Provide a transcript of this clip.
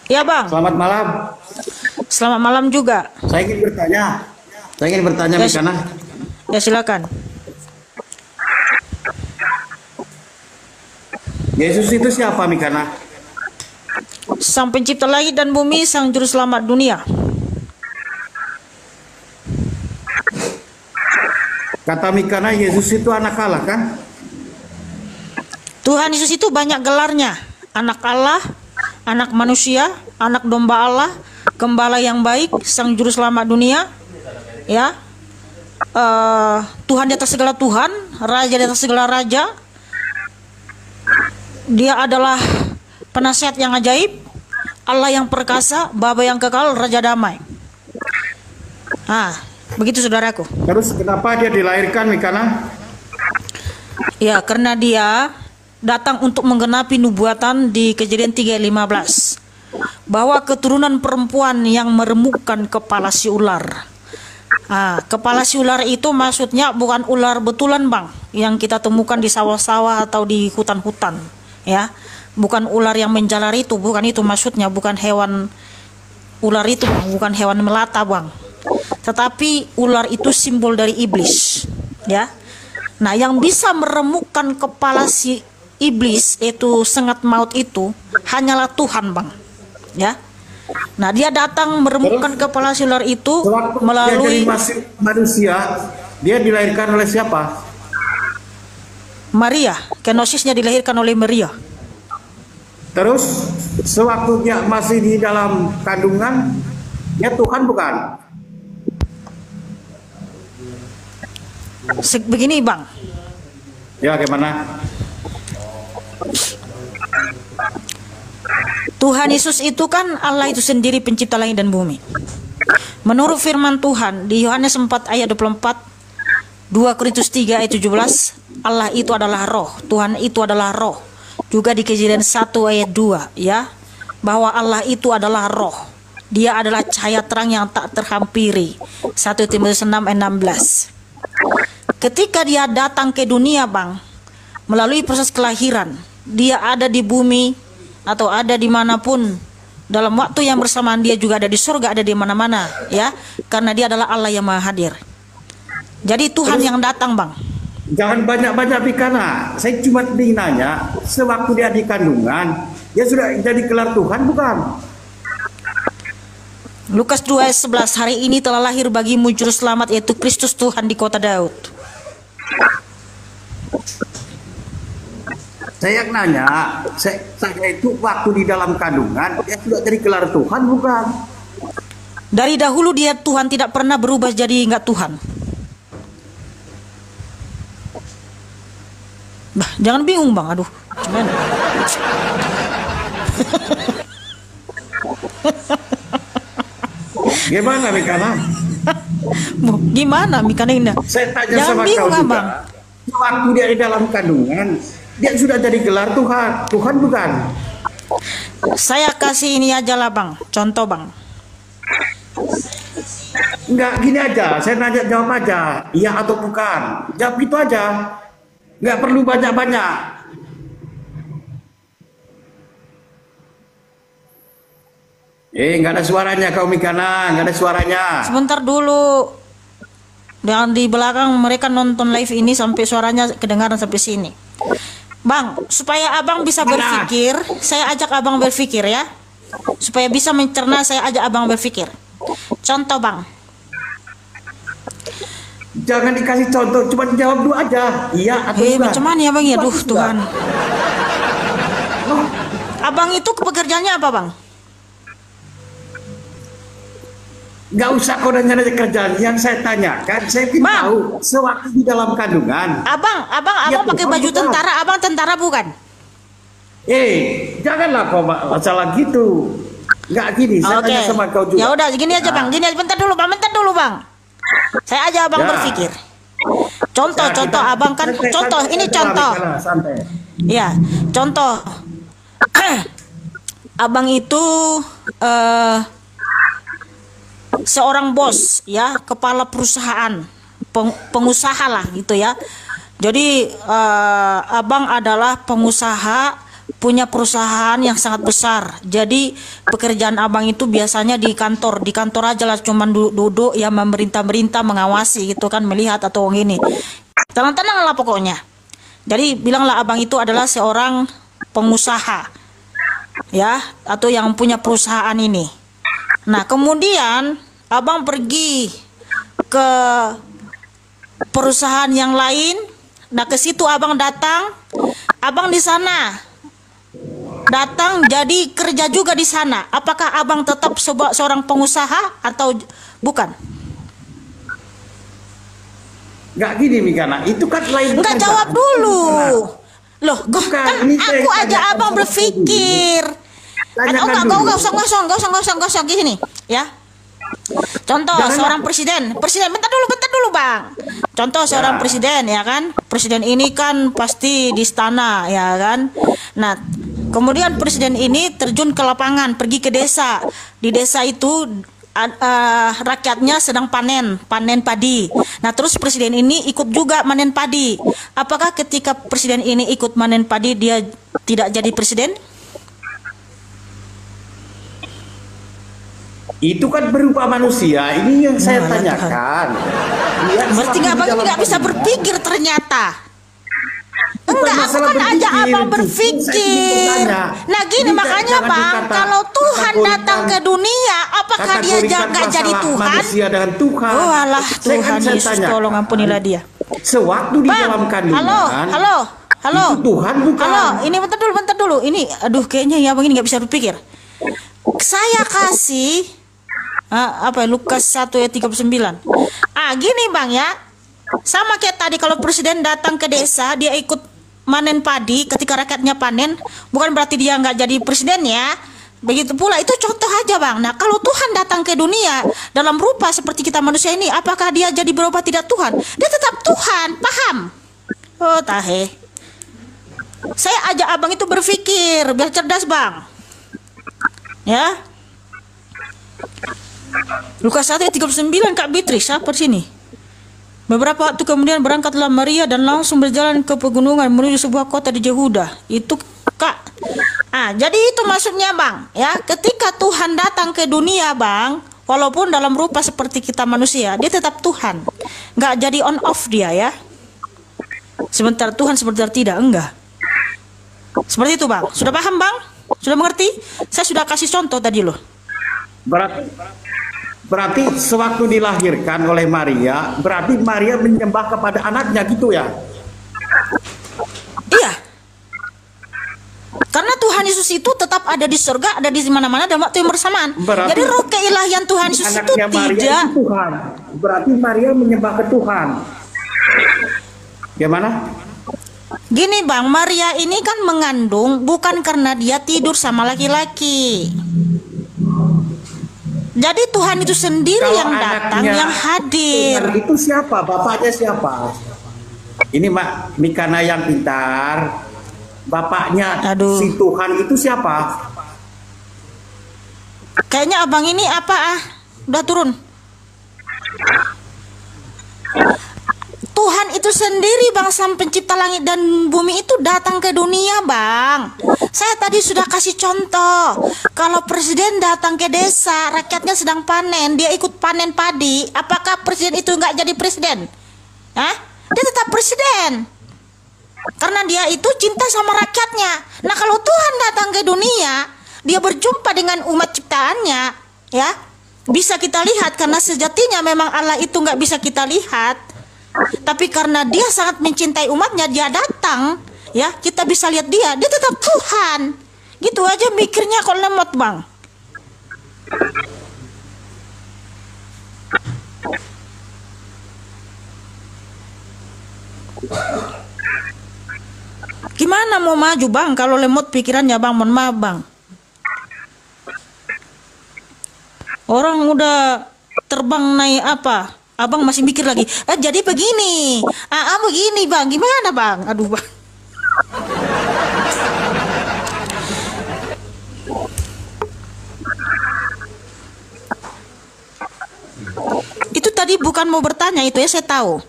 Ya Bang, Selamat malam. selamat malam juga. Saya ingin bertanya. Saya ingin bertanya, Ya, Mikana. ya silakan. Yesus itu siapa, Mikana? Sang pencipta langit dan bumi, sang juru selamat dunia. Kata Mikana, Yesus itu anak Allah, kan? Tuhan Yesus itu banyak gelarnya. Anak Allah, anak manusia, anak domba Allah, gembala yang baik, sang juru selamat dunia. Ya, Tuhan di atas segala Tuhan, Raja di atas segala Raja. Dia adalah penasihat yang ajaib, Allah yang perkasa, Bapa yang kekal, Raja damai. Begitu saudaraku. Terus kenapa dia dilahirkan, Mikana? Ya, karena dia datang untuk menggenapi nubuatan di Kejadian 3:15 bahwa keturunan perempuan yang meremukkan kepala si ular. Kepala si ular itu maksudnya bukan ular betulan Bang, yang kita temukan di sawah-sawah atau di hutan-hutan, ya. Bukan ular yang menjalar itu, bukan itu maksudnya, bukan hewan ular itu, Bang, bukan hewan melata, Bang. Tetapi ular itu simbol dari iblis, ya. Nah, yang bisa meremukkan kepala si iblis itu sengat maut itu hanyalah Tuhan, Bang. Ya. Nah, dia datang meremukkan kepala si ular itu Sewaktu melalui dia jadi manusia, dia dilahirkan oleh siapa? Maria. Kenosisnya dilahirkan oleh Maria. Terus sewaktu dia masih di dalam kandungan, dia Tuhan bukan? Begini, Bang. Ya, gimana? Tuhan Yesus itu kan Allah itu sendiri pencipta langit dan bumi. Menurut firman Tuhan di Yohanes 4 ayat 24, 2 Korintus 3 ayat 17, Allah itu adalah roh, Tuhan itu adalah roh. Juga di Kejadian 1 ayat 2, ya, bahwa Allah itu adalah roh. Dia adalah cahaya terang yang tak terhampiri. 1 Timotius 6 ayat 16. Ketika dia datang ke dunia, Bang, melalui proses kelahiran, dia ada di bumi atau ada dimanapun dalam waktu yang bersamaan, dia juga ada di surga, ada di mana-mana, ya, karena dia adalah Allah yang maha hadir. Jadi Tuhan yang datang, Bang. Jangan banyak-banyak Mikana. Saya cuma ingin nanya, sewaktu dia di kandungan, dia sudah jadi gelar Tuhan bukan? Lukas 2 ayat 11, hari ini telah lahir bagimu juru selamat, yaitu Kristus Tuhan di kota Daud. Saya nanya, saya itu waktu di dalam kandungan, dia sudah jadi gelar Tuhan bukan? Dari dahulu dia Tuhan, tidak pernah berubah jadi enggak Tuhan. Bah, jangan bingung Bang, aduh. Cuman. Gimana Mikana? Gimana Mikana ini? Saya tanya Jangan sama bingung, kau juga. Bang. Waktu dia di dalam kandungan, dia sudah jadi gelar Tuhan. Tuhan bukan? Saya kasih ini aja lah Bang, contoh Bang. Enggak, gini aja, saya nanya jawab aja, iya atau bukan. Jawab itu aja. Enggak perlu banyak-banyak. Enggak ada suaranya kau Mikana, enggak ada suaranya. Sebentar dulu. Dan di belakang mereka nonton live ini sampai suaranya kedengaran sampai sini. Bang, supaya abang bisa berpikir, saya ajak abang berpikir ya. Supaya bisa mencerna, saya ajak abang berpikir. Contoh Bang. Jangan dikasih contoh, cuma jawab dulu aja. Iya atau bukan? Macam mana ya Bang ya? Duh Tuhan. Oh, Abang itu pekerjaannya apa Bang? nggak usah kau nanya kerjaan. Yang saya tanyakan, saya ingin Bang. tahu sewaktu di dalam kandungan. Abang Ya, pakai Tuhan, baju bukan. tentara, abang tentara bukan? Janganlah kau masalah gitu. Nggak gini, saya Oke. tanya sama kau juga. Ya udah, gini aja Bang. Gini aja, bentar dulu Bang. Saya aja abang Ya. berpikir. Contoh Kita- abang kan santai, contoh, santai, ini santai, contoh. Mikana, santai. Ya, contoh. Abang itu seorang bos, ya, kepala perusahaan, pengusaha lah gitu ya. Jadi abang adalah pengusaha punya perusahaan yang sangat besar. Jadi pekerjaan abang itu biasanya di kantor aja lah, cuman duduk ya, memerintah mengawasi gitu kan, melihat atau gini. Tenang-tenang lah pokoknya. Jadi bilanglah abang itu adalah seorang pengusaha, ya, atau yang punya perusahaan ini. Nah kemudian abang pergi ke perusahaan yang lain. Nah ke situ abang datang, abang di sana datang jadi kerja juga di sana. Apakah abang tetap seorang pengusaha atau bukan? Nggak gini Mikana, itu kan lain. Enggak, jawab dulu. Loh, kan aku aja abang berpikir. Enggak usah gini, ya. Contoh seorang presiden, bentar dulu bang. Contoh seorang presiden, ya kan, presiden ini kan pasti di istana, ya kan. Nah, kemudian presiden ini terjun ke lapangan, pergi ke desa. Di desa itu rakyatnya sedang panen padi. Nah, terus presiden ini ikut juga manen padi. Apakah ketika presiden ini ikut manen padi dia tidak jadi presiden? Itu kan berupa manusia. Ini yang saya tanyakan. Berarti abang ini nggak bisa berpikir ternyata. Enggak, aku kan aja abang berpikir. Nah gini, makanya bang, kalau Tuhan datang ke dunia, apakah dia nggak jadi Tuhan? Manusia dengan Tuhan. Oh alah, Tuhan Yesus, tolong ampunilah dia. Sewaktu di dalam kandungan. Halo. Itu Tuhan bukan. Halo, ini bentar dulu. Ini, aduh, kayaknya ya abang ini nggak bisa berpikir. Saya kasih Lukas 1 ayat 39. Gini bang ya, sama kayak tadi, kalau presiden datang ke desa, dia ikut manen padi ketika rakyatnya panen, bukan berarti dia nggak jadi presiden ya. Begitu pula, itu contoh aja bang. Nah kalau Tuhan datang ke dunia dalam rupa seperti kita manusia ini, apakah dia jadi berubah tidak Tuhan? Dia tetap Tuhan, paham? Oh tahe. Saya ajak abang itu berpikir biar cerdas bang, ya. Lukas 1 ayat 39, Kak Beatrice, apa di sini? Beberapa waktu kemudian berangkatlah Maria dan langsung berjalan ke pegunungan menuju sebuah kota di Yehuda. Itu Kak. Jadi itu maksudnya bang, ya. Ketika Tuhan datang ke dunia bang, walaupun dalam rupa seperti kita manusia, dia tetap Tuhan. Nggak jadi on off dia ya. Sebentar Tuhan, sebentar tidak, enggak. Seperti itu bang. Sudah paham bang? Sudah mengerti? Saya sudah kasih contoh tadi loh. Berarti sewaktu dilahirkan oleh Maria, berarti Maria menyembah kepada anaknya gitu ya? Iya. Karena Tuhan Yesus itu tetap ada di surga, ada di mana-mana dalam waktu yang bersamaan. Jadi roh keilahian Tuhan Yesus itu tidak. Tuhan. Berarti Maria menyembah ke Tuhan. Gimana? Gini bang, Maria ini kan mengandung bukan karena dia tidur sama laki-laki. Jadi Tuhan itu sendiri yang datang, yang hadir. Tuhan itu siapa? Bapaknya siapa? Ini Mak Mikana yang pintar. Bapaknya si Tuhan itu siapa? Kayaknya abang ini udah turun. Tuhan itu sendiri bang, sang pencipta langit dan bumi itu datang ke dunia bang. Saya tadi sudah kasih contoh. Kalau presiden datang ke desa, rakyatnya sedang panen, dia ikut panen padi, apakah presiden itu nggak jadi presiden? Dia tetap presiden. Karena dia itu cinta sama rakyatnya. Nah kalau Tuhan datang ke dunia, dia berjumpa dengan umat ciptaannya, ya bisa kita lihat, karena sejatinya memang Allah itu nggak bisa kita lihat. Tapi karena dia sangat mencintai umatnya, dia datang, ya kita bisa lihat dia tetap Tuhan. Gitu aja mikirnya kok lemot bang. Gimana mau maju bang kalau lemot pikirannya bang? Mohon maaf bang. Orang udah terbang naik apa? Abang masih mikir lagi. Jadi begini. Begini bang. Gimana bang? Aduh bang. Itu tadi bukan mau bertanya itu ya, saya tahu.